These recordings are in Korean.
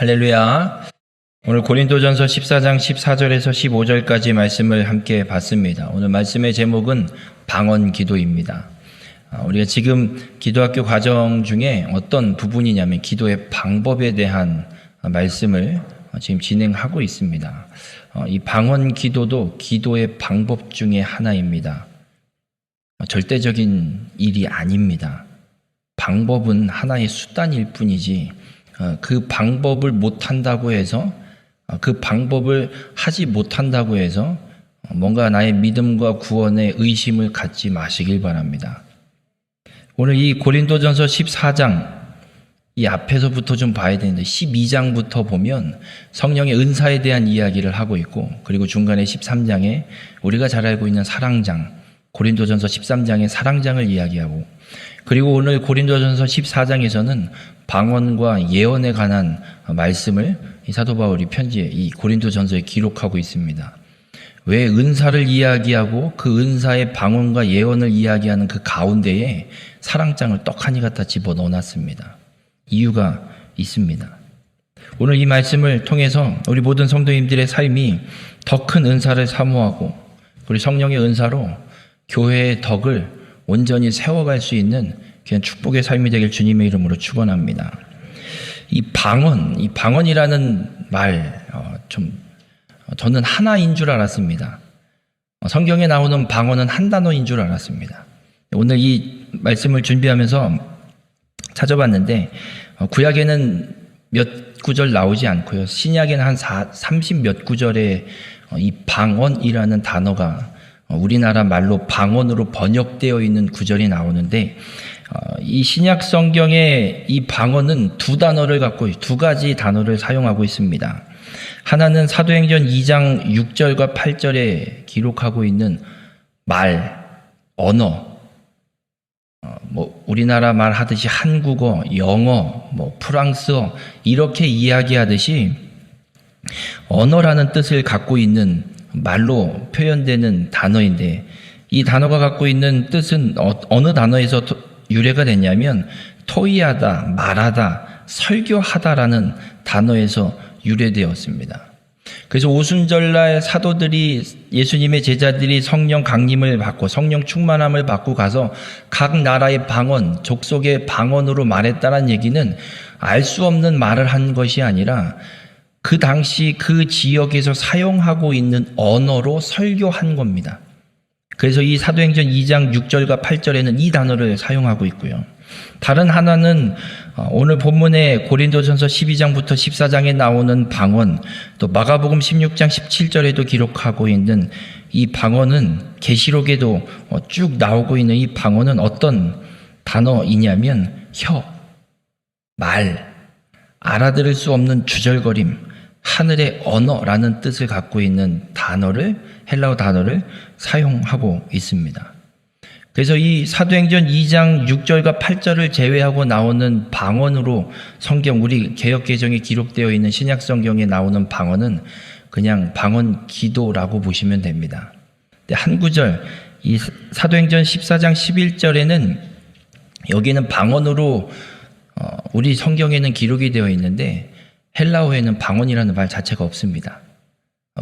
할렐루야. 오늘 고린도전서 14장 14절에서 15절까지 말씀을 함께 봤습니다. 오늘 말씀의 제목은 방언 기도입니다. 우리가 지금 기도학교 과정 중에 어떤 부분이냐면 기도의 방법에 대한 말씀을 지금 진행하고 있습니다. 이 방언 기도도 기도의 방법 중에 하나입니다. 절대적인 일이 아닙니다. 방법은 하나의 수단일 뿐이지 그 방법을 못한다고 해서 그 방법을 하지 못한다고 해서 뭔가 나의 믿음과 구원에 의심을 갖지 마시길 바랍니다. 오늘 이 고린도전서 14장 이 앞에서부터 좀 봐야 되는데 12장부터 보면 성령의 은사에 대한 이야기를 하고 있고, 그리고 중간에 13장에 우리가 잘 알고 있는 사랑장, 고린도전서 13장의 사랑장을 이야기하고, 그리고 오늘 고린도전서 14장에서는 방언과 예언에 관한 말씀을 이 사도 바울이 편지에 이 고린도전서에 기록하고 있습니다. 왜 은사를 이야기하고 그 은사의 방언과 예언을 이야기하는 그 가운데에 사랑장을 떡하니 갖다 집어넣어놨습니다. 이유가 있습니다. 오늘 이 말씀을 통해서 우리 모든 성도님들의 삶이 더 큰 은사를 사모하고, 그리고 성령의 은사로 교회의 덕을 온전히 세워갈 수 있는 그냥 축복의 삶이 되길 주님의 이름으로 축원합니다. 이 방언이라는 말, 저는 하나인 줄 알았습니다. 성경에 나오는 방언은 한 단어인 줄 알았습니다. 오늘 이 말씀을 준비하면서 찾아봤는데 구약에는 몇 구절 나오지 않고요. 신약에는 한 30몇 구절에 이 방언이라는 단어가 우리나라 말로 방언으로 번역되어 있는 구절이 나오는데, 이 신약 성경에 이 방언은 두 가지 단어를 사용하고 있습니다. 하나는 사도행전 2장 6절과 8절에 기록하고 있는 말, 언어, 우리나라 말 하듯이 한국어, 영어, 프랑스어 이렇게 이야기하듯이 언어라는 뜻을 갖고 있는 말로 표현되는 단어인데, 이 단어가 갖고 있는 뜻은 어느 단어에서 유래가 됐냐면 토의하다, 말하다, 설교하다라는 단어에서 유래되었습니다. 그래서 오순절날 사도들이, 예수님의 제자들이 성령 강림을 받고 성령 충만함을 받고 가서 각 나라의 방언, 족속의 방언으로 말했다는 얘기는 알 수 없는 말을 한 것이 아니라 그 당시 그 지역에서 사용하고 있는 언어로 설교한 겁니다. 그래서 이 사도행전 2장 6절과 8절에는 이 단어를 사용하고 있고요. 다른 하나는 오늘 본문의 고린도전서 12장부터 14장에 나오는 방언, 또 마가복음 16장 17절에도 기록하고 있는 이 방언은, 계시록에도 쭉 나오고 있는 이 방언은 어떤 단어이냐면 혀, 말, 알아들을 수 없는 주절거림, 하늘의 언어라는 뜻을 갖고 있는 헬라어 단어를 사용하고 있습니다. 그래서 이 사도행전 2장 6절과 8절을 제외하고 나오는 방언으로 우리 개역개정에 기록되어 있는 신약 성경에 나오는 방언은 그냥 방언 기도라고 보시면 됩니다. 근데 한 구절, 이 사도행전 14장 11절에는 여기는 방언으로 우리 성경에는 기록이 되어 있는데 헬라어에는 방언이라는 말 자체가 없습니다.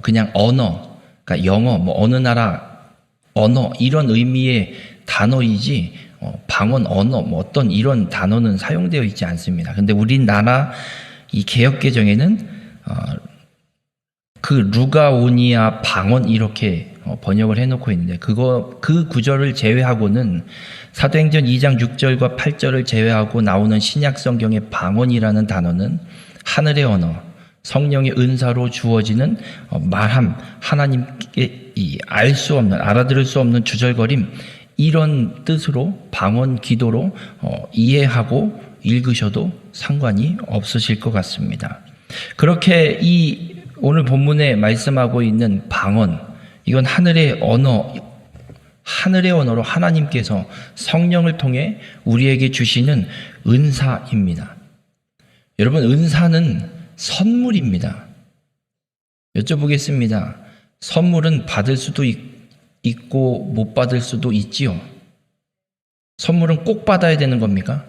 그냥 언어, 그러니까 영어, 어느 나라 언어 이런 의미의 단어이지 방언, 언어, 어떤 이런 단어는 사용되어 있지 않습니다. 근데 우리나라 이 개역개정에는 그 루가오니아 방언 이렇게 번역을 해놓고 있는데, 그 구절을 제외하고는 사도행전 2장 6절과 8절을 제외하고 나오는 신약 성경의 방언이라는 단어는 하늘의 언어, 성령의 은사로 주어지는 말함, 하나님께 알 수 없는, 알아들을 수 없는 주절거림, 이런 뜻으로 방언 기도로 이해하고 읽으셔도 상관이 없으실 것 같습니다. 그렇게 이 오늘 본문에 말씀하고 있는 방언, 이건 하늘의 언어로 하나님께서 성령을 통해 우리에게 주시는 은사입니다. 여러분, 은사는 선물입니다. 여쭤보겠습니다. 선물은 받을 수도 있고 못 받을 수도 있지요. 선물은 꼭 받아야 되는 겁니까?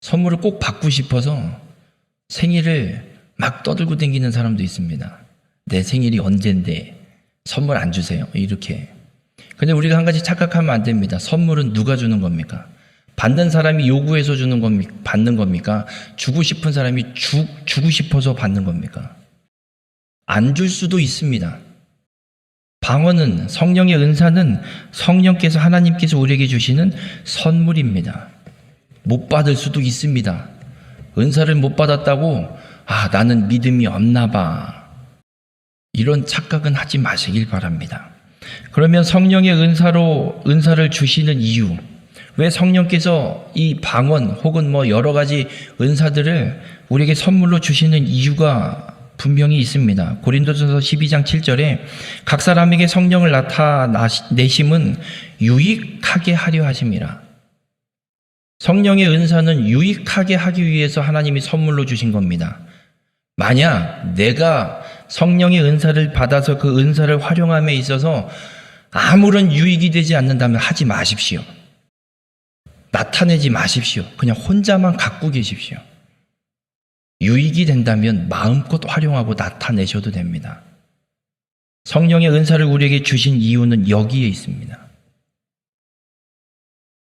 선물을 꼭 받고 싶어서 생일을 막 떠들고 다니는 사람도 있습니다. 내 생일이 언젠데 선물 안 주세요. 이렇게. 근데 우리가 한 가지 착각하면 안 됩니다. 선물은 누가 주는 겁니까? 받는 사람이 요구해서 주는 겁니까? 받는 겁니까? 주고 싶은 사람이 주고 싶어서 받는 겁니까? 안 줄 수도 있습니다. 방언은, 성령의 은사는 성령께서, 하나님께서 우리에게 주시는 선물입니다. 못 받을 수도 있습니다. 은사를 못 받았다고 나는 믿음이 없나 봐. 이런 착각은 하지 마시길 바랍니다. 그러면 성령의 은사를 주시는 이유, 왜 성령께서 이 방언 혹은 여러 가지 은사들을 우리에게 선물로 주시는 이유가 분명히 있습니다. 고린도전서 12장 7절에 각 사람에게 성령을 나타내심은 유익하게 하려 하심이라. 성령의 은사는 유익하게 하기 위해서 하나님이 선물로 주신 겁니다. 만약 내가 성령의 은사를 받아서 그 은사를 활용함에 있어서 아무런 유익이 되지 않는다면 하지 마십시오. 나타내지 마십시오. 그냥 혼자만 갖고 계십시오. 유익이 된다면 마음껏 활용하고 나타내셔도 됩니다. 성령의 은사를 우리에게 주신 이유는 여기에 있습니다.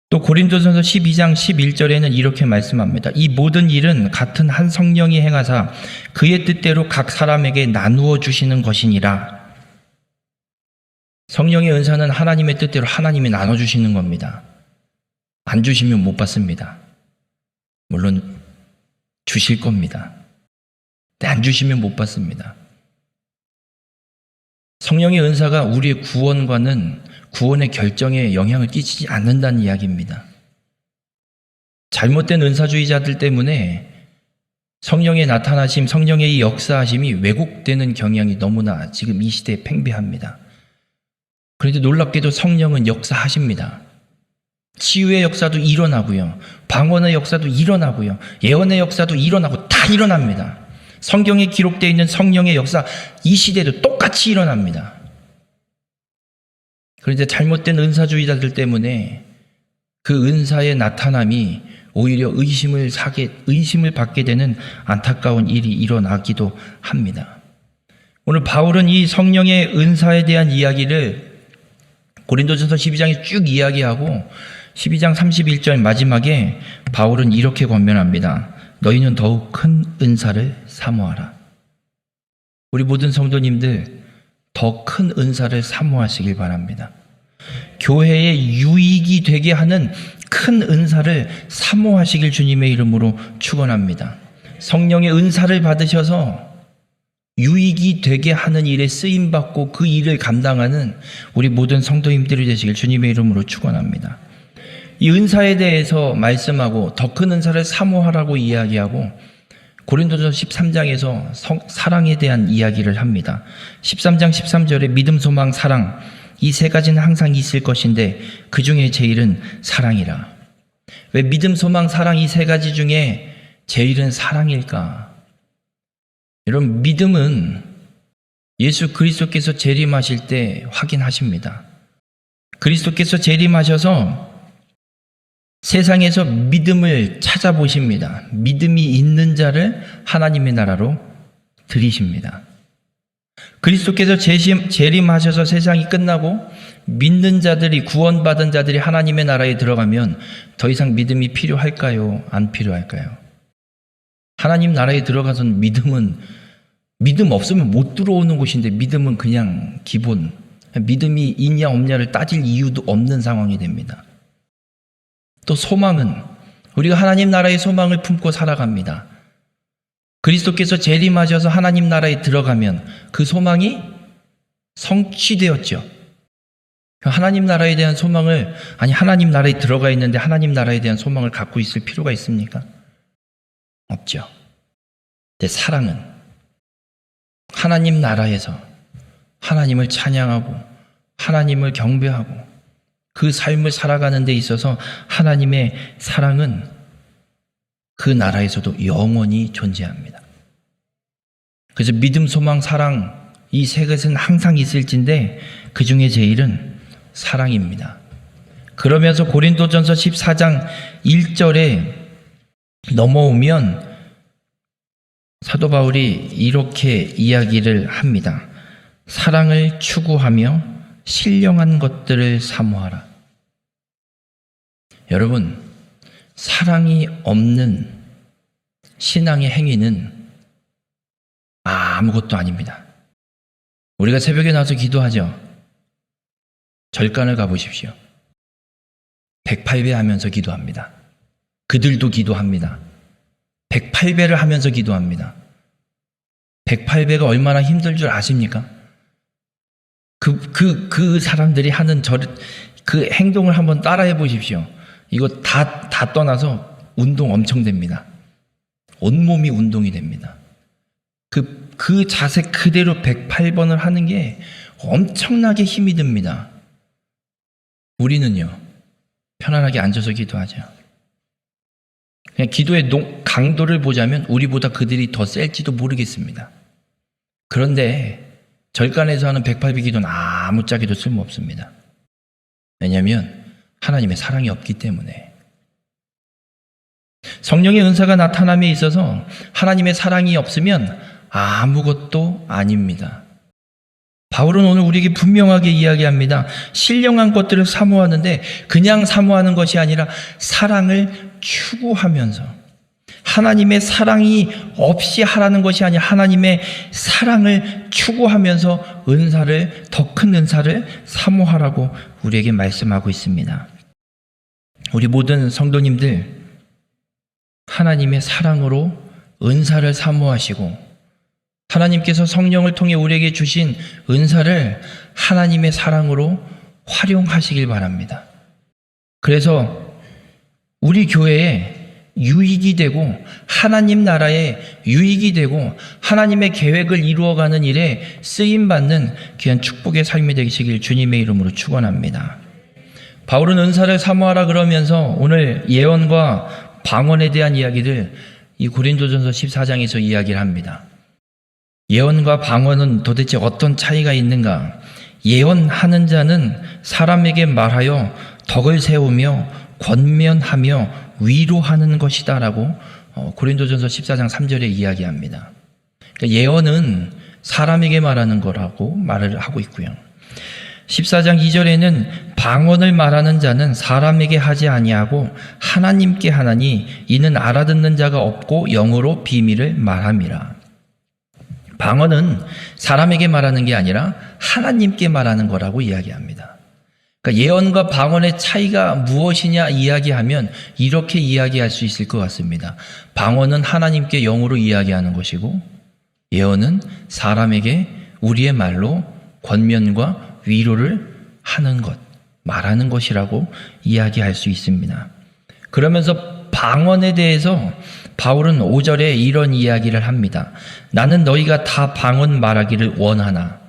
또 고린도전서 12장 11절에는 이렇게 말씀합니다. 이 모든 일은 같은 한 성령이 행하사 그의 뜻대로 각 사람에게 나누어 주시는 것이니라. 성령의 은사는 하나님의 뜻대로 하나님이 나눠주시는 겁니다. 안 주시면 못 받습니다. 물론 주실 겁니다. 근데 안 주시면 못 받습니다. 성령의 은사가 우리의 구원의 결정에 영향을 끼치지 않는다는 이야기입니다. 잘못된 은사주의자들 때문에 성령의 나타나심, 성령의 이 역사하심이 왜곡되는 경향이 너무나 지금 이 시대에 팽배합니다. 그런데 놀랍게도 성령은 역사하십니다. 치유의 역사도 일어나고요. 방언의 역사도 일어나고요. 예언의 역사도 일어나고 다 일어납니다. 성경에 기록되어 있는 성령의 역사 이 시대도 똑같이 일어납니다. 그런데 잘못된 은사주의자들 때문에 그 은사의 나타남이 오히려 의심을 받게 되는 안타까운 일이 일어나기도 합니다. 오늘 바울은 이 성령의 은사에 대한 이야기를 고린도전서 12장에 쭉 이야기하고 12장 31절 마지막에 바울은 이렇게 권면합니다. 너희는 더욱 큰 은사를 사모하라. 우리 모든 성도님들 더 큰 은사를 사모하시길 바랍니다. 교회에 유익이 되게 하는 큰 은사를 사모하시길 주님의 이름으로 축원합니다. 성령의 은사를 받으셔서 유익이 되게 하는 일에 쓰임받고 그 일을 감당하는 우리 모든 성도님들이 되시길 주님의 이름으로 축원합니다. 이 은사에 대해서 말씀하고 더 큰 은사를 사모하라고 이야기하고 고린도전서 13장에서 사랑에 대한 이야기를 합니다. 13장 13절에 믿음, 소망, 사랑 이 세 가지는 항상 있을 것인데 그 중에 제일은 사랑이라. 왜 믿음, 소망, 사랑 이 세 가지 중에 제일은 사랑일까? 여러분, 믿음은 예수 그리스도께서 재림하실 때 확인하십니다. 그리스도께서 재림하셔서 세상에서 믿음을 찾아보십니다. 믿음이 있는 자를 하나님의 나라로 들이십니다. 그리스도께서 재림하셔서 세상이 끝나고 믿는 자들이, 구원받은 자들이 하나님의 나라에 들어가면 더 이상 믿음이 필요할까요? 안 필요할까요? 하나님 나라에 들어가서는 믿음 없으면 못 들어오는 곳인데 믿음은 그냥 기본, 믿음이 있냐 없냐를 따질 이유도 없는 상황이 됩니다. 또 소망은 우리가 하나님 나라의 소망을 품고 살아갑니다. 그리스도께서 재림하셔서 하나님 나라에 들어가면 그 소망이 성취되었죠. 하나님 나라에 대한 소망을, 하나님 나라에 들어가 있는데 하나님 나라에 대한 소망을 갖고 있을 필요가 있습니까? 없죠. 근데 사랑은 하나님 나라에서 하나님을 찬양하고 하나님을 경배하고 그 삶을 살아가는 데 있어서 하나님의 사랑은 그 나라에서도 영원히 존재합니다. 그래서 믿음, 소망, 사랑 이 세 것은 항상 있을진데 그 중에 제일은 사랑입니다. 그러면서 고린도전서 14장 1절에 넘어오면 사도 바울이 이렇게 이야기를 합니다. 사랑을 추구하며 신령한 것들을 사모하라. 여러분, 사랑이 없는 신앙의 행위는 아무것도 아닙니다. 우리가 새벽에 나와서 기도하죠. 절간을 가보십시오. 108배 하면서 기도합니다. 그들도 기도합니다. 108배를 하면서 기도합니다. 108배가 얼마나 힘들 줄 아십니까? 그 사람들이 하는 그 행동을 한번 따라해 보십시오. 이거 다 떠나서 운동 엄청 됩니다. 온몸이 운동이 됩니다. 그 자세 그대로 108번을 하는 게 엄청나게 힘이 듭니다. 우리는요, 편안하게 앉아서 기도하죠. 그냥 기도의 강도를 보자면 우리보다 그들이 더 셀지도 모르겠습니다. 그런데 절간에서 하는 108배 기도는 아무짝에도 쓸모없습니다. 왜냐하면 하나님의 사랑이 없기 때문에. 성령의 은사가 나타남에 있어서 하나님의 사랑이 없으면 아무것도 아닙니다. 바울은 오늘 우리에게 분명하게 이야기합니다. 신령한 것들을 사모하는데 그냥 사모하는 것이 아니라 사랑을 추구하면서, 하나님의 사랑이 없이 하라는 것이 아니라 하나님의 사랑을 추구하면서 더 큰 은사를 사모하라고 우리에게 말씀하고 있습니다. 우리 모든 성도님들, 하나님의 사랑으로 은사를 사모하시고 하나님께서 성령을 통해 우리에게 주신 은사를 하나님의 사랑으로 활용하시길 바랍니다. 그래서 우리 교회에 유익이 되고 하나님 나라에 유익이 되고 하나님의 계획을 이루어가는 일에 쓰임받는 귀한 축복의 삶이 되시길 주님의 이름으로 축원합니다. 바울은 은사를 사모하라 그러면서 오늘 예언과 방언에 대한 이야기를 이 고린도전서 14장에서 이야기를 합니다. 예언과 방언은 도대체 어떤 차이가 있는가? 예언하는 자는 사람에게 말하여 덕을 세우며 권면하며 위로하는 것이다 라고 고린도전서 14장 3절에 이야기합니다. 그러니까 예언은 사람에게 말하는 거라고 말을 하고 있고요. 14장 2절에는 방언을 말하는 자는 사람에게 하지 아니하고 하나님께 하나니 이는 알아듣는 자가 없고 영으로 비밀을 말함이라. 방언은 사람에게 말하는 게 아니라 하나님께 말하는 거라고 이야기합니다. 그러니까 예언과 방언의 차이가 무엇이냐 이야기하면 이렇게 이야기할 수 있을 것 같습니다. 방언은 하나님께 영으로 이야기하는 것이고 예언은 사람에게 우리의 말로 권면과 위로를 하는 것, 말하는 것이라고 이야기할 수 있습니다. 그러면서 방언에 대해서 바울은 5절에 이런 이야기를 합니다. 나는 너희가 다 방언 말하기를 원하나.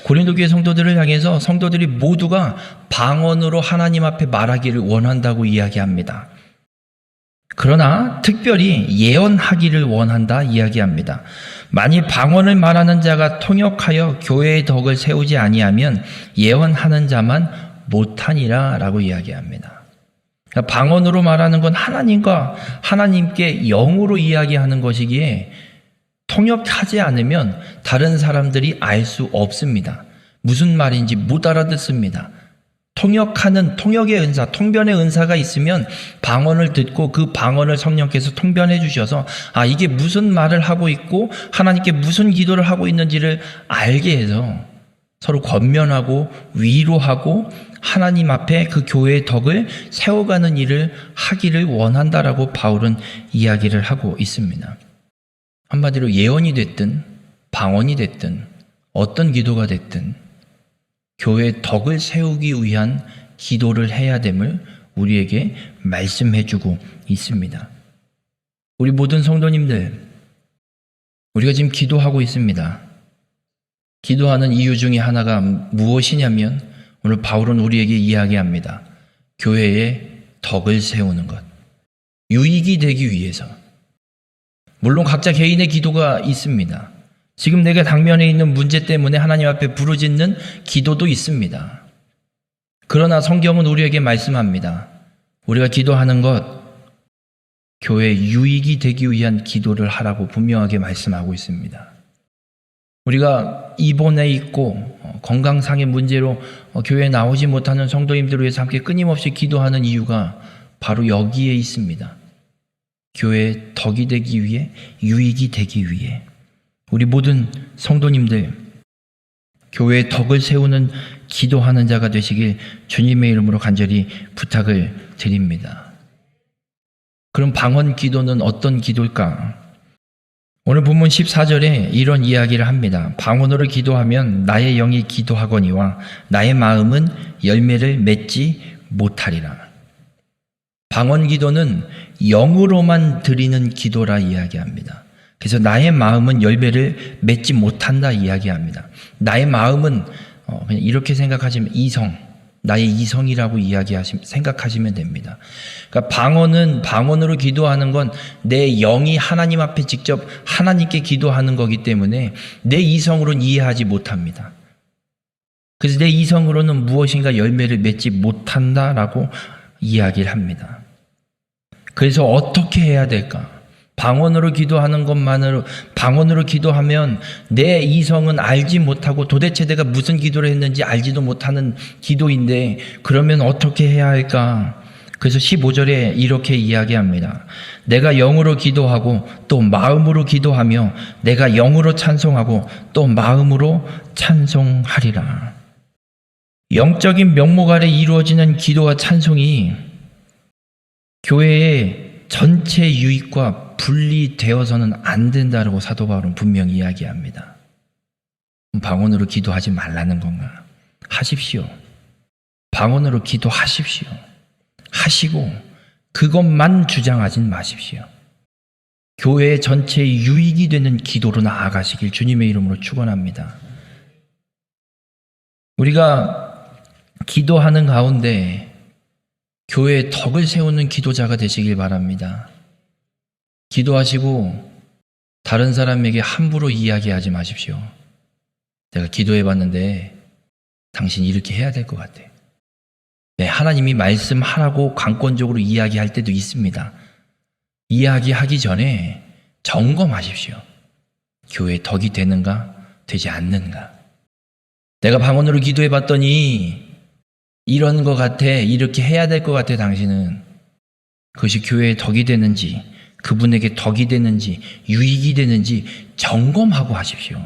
고린도 교회 성도들을 향해서 성도들이 모두가 방언으로 하나님 앞에 말하기를 원한다고 이야기합니다. 그러나 특별히 예언하기를 원한다 이야기합니다. 만일 방언을 말하는 자가 통역하여 교회의 덕을 세우지 아니하면 예언하는 자만 못하니라 라고 이야기합니다. 방언으로 말하는 건 하나님과 하나님께 영으로 이야기하는 것이기에 통역하지 않으면 다른 사람들이 알 수 없습니다. 무슨 말인지 못 알아듣습니다. 통역의 은사, 통변의 은사가 있으면 방언을 듣고 그 방언을 성령께서 통변해 주셔서 이게 무슨 말을 하고 있고 하나님께 무슨 기도를 하고 있는지를 알게 해서 서로 권면하고 위로하고 하나님 앞에 그 교회의 덕을 세워가는 일을 하기를 원한다라고 바울은 이야기를 하고 있습니다. 한마디로 예언이 됐든 방언이 됐든 어떤 기도가 됐든 교회의 덕을 세우기 위한 기도를 해야 됨을 우리에게 말씀해주고 있습니다. 우리 모든 성도님들, 우리가 지금 기도하고 있습니다. 기도하는 이유 중에 하나가 무엇이냐면 오늘 바울은 우리에게 이야기합니다. 교회의 덕을 세우는 것, 유익이 되기 위해서. 물론 각자 개인의 기도가 있습니다. 지금 내가 당면에 있는 문제 때문에 하나님 앞에 부르짖는 기도도 있습니다. 그러나 성경은 우리에게 말씀합니다. 우리가 기도하는 것, 교회 유익이 되기 위한 기도를 하라고 분명하게 말씀하고 있습니다. 우리가 입원해 있고 건강상의 문제로 교회에 나오지 못하는 성도님들을 위해서 함께 끊임없이 기도하는 이유가 바로 여기에 있습니다. 교회의 덕이 되기 위해, 유익이 되기 위해 우리 모든 성도님들 교회의 덕을 세우는 기도하는 자가 되시길 주님의 이름으로 간절히 부탁을 드립니다. 그럼 방언 기도는 어떤 기도일까? 오늘 본문 14절에 이런 이야기를 합니다. 방언으로 기도하면 나의 영이 기도하거니와 나의 마음은 열매를 맺지 못하리라. 방언 기도는 영으로만 드리는 기도라 이야기합니다. 그래서 나의 마음은 열매를 맺지 못한다 이야기합니다. 나의 마음은 그냥 이렇게 생각하시면 나의 이성이라고 생각하시면 됩니다. 그러니까 방언으로 기도하는 건 내 영이 하나님 앞에 직접 하나님께 기도하는 거기 때문에 내 이성으로는 이해하지 못합니다. 그래서 내 이성으로는 무엇인가 열매를 맺지 못한다라고 이야기를 합니다. 그래서 어떻게 해야 될까? 방언으로 기도하면 내 이성은 알지 못하고 도대체 내가 무슨 기도를 했는지 알지도 못하는 기도인데 그러면 어떻게 해야 할까? 그래서 15절에 이렇게 이야기합니다. 내가 영으로 기도하고 또 마음으로 기도하며 내가 영으로 찬송하고 또 마음으로 찬송하리라. 영적인 명목 아래 이루어지는 기도와 찬송이 교회의 전체 유익과 분리되어서는 안 된다고 사도 바울은 분명히 이야기합니다. 방언으로 기도하지 말라는 건가? 하십시오. 방언으로 기도하십시오. 하시고 그것만 주장하진 마십시오. 교회 전체의 유익이 되는 기도로 나아가시길 주님의 이름으로 축원합니다. 우리가 기도하는 가운데 교회의 덕을 세우는 기도자가 되시길 바랍니다. 기도하시고 다른 사람에게 함부로 이야기하지 마십시오. 내가 기도해봤는데 당신 이렇게 해야 될 것 같아. 네, 하나님이 말씀하라고 강권적으로 이야기할 때도 있습니다. 이야기하기 전에 점검하십시오. 교회의 덕이 되는가 되지 않는가. 내가 방언으로 기도해봤더니 이런 것 같아, 이렇게 해야 될 것 같아. 당신은 그것이 교회의 덕이 되는지 그분에게 덕이 되는지 유익이 되는지 점검하고 하십시오.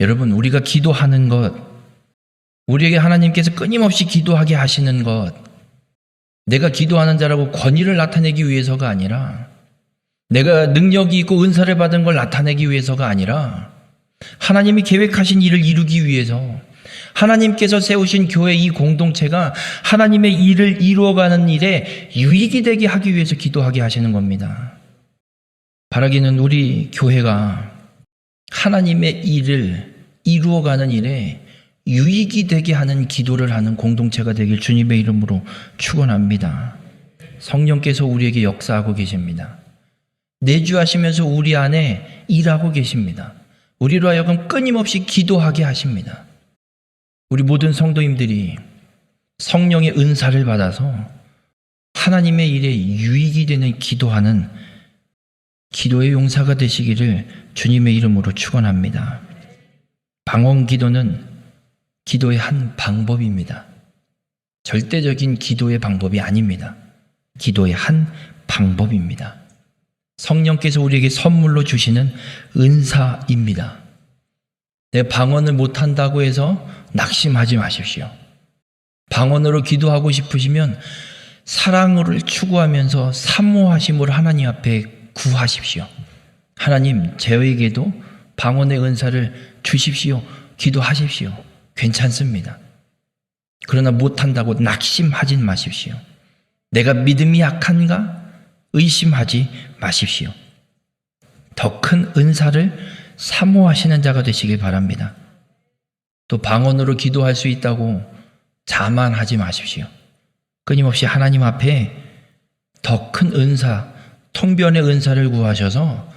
여러분, 우리가 기도하는 것, 우리에게 하나님께서 끊임없이 기도하게 하시는 것, 내가 기도하는 자라고 권위를 나타내기 위해서가 아니라, 내가 능력이 있고 은사를 받은 걸 나타내기 위해서가 아니라, 하나님이 계획하신 일을 이루기 위해서, 하나님께서 세우신 교회 이 공동체가 하나님의 일을 이루어가는 일에 유익이 되게 하기 위해서 기도하게 하시는 겁니다. 바라기는 우리 교회가 하나님의 일을 이루어가는 일에 유익이 되게 하는 기도를 하는 공동체가 되길 주님의 이름으로 축원합니다. 성령께서 우리에게 역사하고 계십니다. 내주하시면서 우리 안에 일하고 계십니다. 우리로 하여금 끊임없이 기도하게 하십니다. 우리 모든 성도님들이 성령의 은사를 받아서 하나님의 일에 유익이 되는 기도하는 기도의 용사가 되시기를 주님의 이름으로 축원합니다. 방언 기도는 기도의 한 방법입니다. 절대적인 기도의 방법이 아닙니다. 기도의 한 방법입니다. 성령께서 우리에게 선물로 주시는 은사입니다. 내가 방언을 못한다고 해서 낙심하지 마십시오. 방언으로 기도하고 싶으시면 사랑을 추구하면서 사모하심으로 하나님 앞에 구하십시오. 하나님, 저에게도 방언의 은사를 주십시오. 기도하십시오. 괜찮습니다. 그러나 못한다고 낙심하진 마십시오. 내가 믿음이 약한가? 의심하지 마십시오. 더 큰 은사를 사모하시는 자가 되시길 바랍니다. 또 방언으로 기도할 수 있다고 자만하지 마십시오. 끊임없이 하나님 앞에 더 큰 은사, 통변의 은사를 구하셔서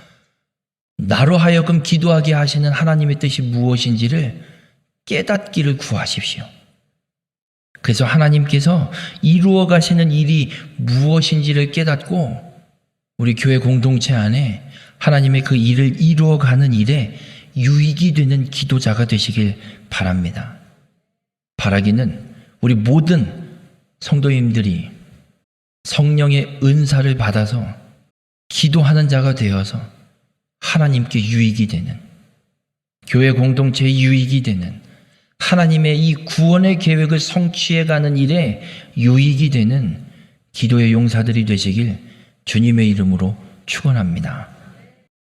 나로 하여금 기도하게 하시는 하나님의 뜻이 무엇인지를 깨닫기를 구하십시오. 그래서 하나님께서 이루어 가시는 일이 무엇인지를 깨닫고 우리 교회 공동체 안에 하나님의 그 일을 이루어가는 일에 유익이 되는 기도자가 되시길 바랍니다. 바라기는 우리 모든 성도님들이 성령의 은사를 받아서 기도하는 자가 되어서 하나님께 유익이 되는, 교회 공동체에 유익이 되는, 하나님의 이 구원의 계획을 성취해가는 일에 유익이 되는 기도의 용사들이 되시길 주님의 이름으로 축원합니다.